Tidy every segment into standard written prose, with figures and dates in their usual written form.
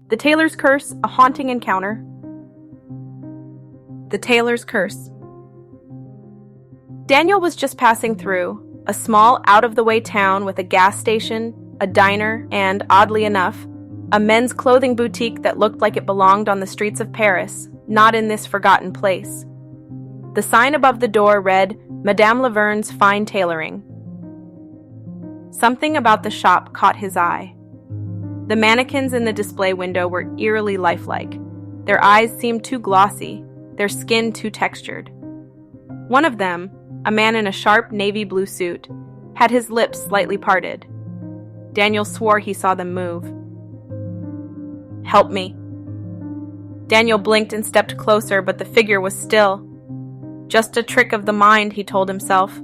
The Tailor's Curse, a haunting encounter. The Tailor's Curse. Daniel was just passing through a small, out-of-the-way town with a gas station, a diner, and, oddly enough, a men's clothing boutique that looked like it belonged on the streets of Paris, not in this forgotten place. The sign above the door read, Madame Laverne's Fine Tailoring. Something about the shop caught his eye. The mannequins in the display window were eerily lifelike. Their eyes seemed too glossy, their skin too textured. One of them, a man in a sharp navy blue suit, had his lips slightly parted. Daniel swore he saw them move. "Help me." Daniel blinked and stepped closer, but the figure was still. Just a trick of the mind, he told himself.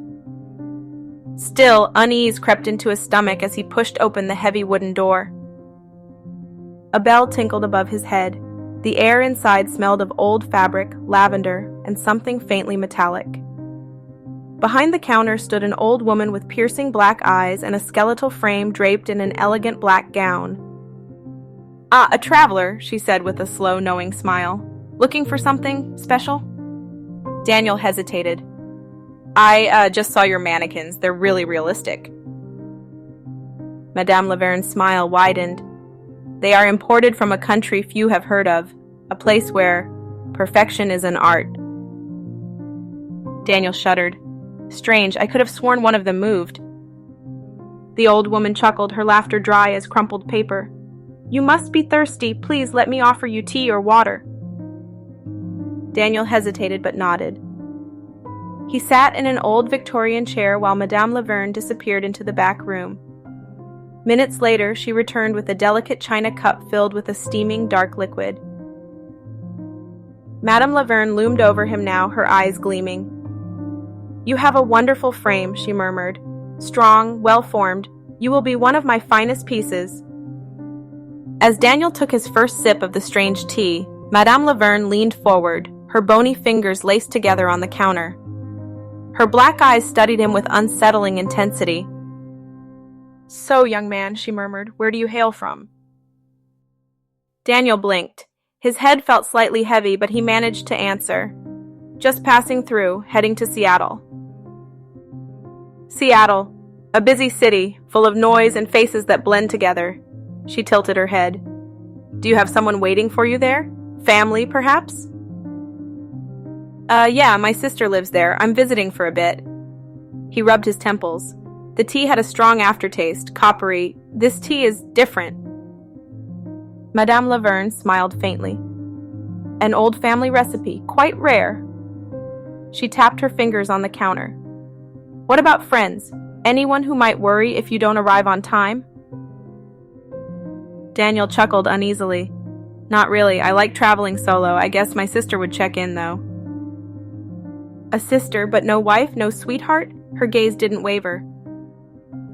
Still, unease crept into his stomach as he pushed open the heavy wooden door. A bell tinkled above his head. The air inside smelled of old fabric, lavender, and something faintly metallic. Behind the counter stood an old woman with piercing black eyes and a skeletal frame draped in an elegant black gown. "Ah, a traveler," she said with a slow, knowing smile. "Looking for something special?" Daniel hesitated. I just saw your mannequins. They're really realistic." Madame Laverne's smile widened. "They are imported from a country few have heard of, a place where perfection is an art." Daniel shuddered. "Strange, I could have sworn one of them moved." The old woman chuckled, her laughter dry as crumpled paper. "You must be thirsty. Please let me offer you tea or water." Daniel hesitated but nodded. He sat in an old Victorian chair while Madame Laverne disappeared into the back room. Minutes later, she returned with a delicate china cup filled with a steaming dark liquid. Madame Laverne loomed over him now, her eyes gleaming. "You have a wonderful frame," she murmured. "Strong, well-formed. You will be one of my finest pieces." As Daniel took his first sip of the strange tea, Madame Laverne leaned forward, her bony fingers laced together on the counter. Her black eyes studied him with unsettling intensity. "So, young man," she murmured, "where do you hail from?" Daniel blinked. His head felt slightly heavy, but he managed to answer. "Just passing through, heading to Seattle." Seattle, a busy city, full of noise and faces that blend together. She tilted her head. "Do you have someone waiting for you there? Family, perhaps?" Yeah, my sister lives there. I'm visiting for a bit." He rubbed his temples. The tea had a strong aftertaste, coppery. "This tea is different." Madame Laverne smiled faintly. "An old family recipe, quite rare." She tapped her fingers on the counter. "What about friends? Anyone who might worry if you don't arrive on time?" Daniel chuckled uneasily. "Not really. I like traveling solo. I guess my sister would check in, though." "A sister, but no wife, no sweetheart?" Her gaze didn't waver.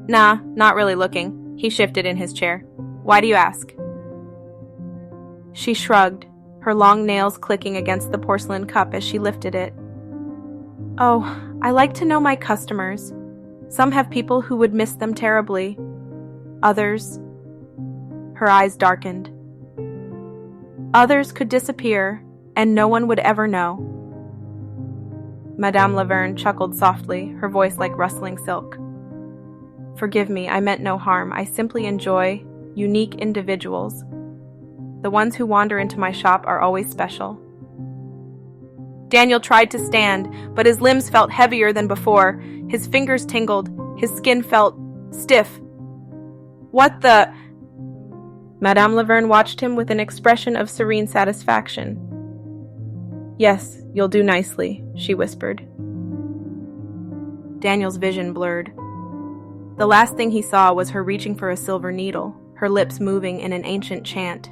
"Nah, not really looking." He shifted in his chair. "Why do you ask?" She shrugged, her long nails clicking against the porcelain cup as she lifted it. "Oh, I like to know my customers. Some have people who would miss them terribly. Others..." Her eyes darkened. "Others could disappear, and no one would ever know." Madame Laverne chuckled softly, her voice like rustling silk. "Forgive me, I meant no harm. I simply enjoy unique individuals. The ones who wander into my shop are always special." Daniel tried to stand, but his limbs felt heavier than before. His fingers tingled, his skin felt stiff. "What the..." Madame Laverne watched him with an expression of serene satisfaction. "Yes, you'll do nicely," she whispered. Daniel's vision blurred. The last thing he saw was her reaching for a silver needle, her lips moving in an ancient chant.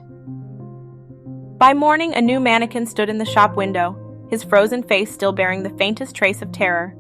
By morning, a new mannequin stood in the shop window, his frozen face still bearing the faintest trace of terror.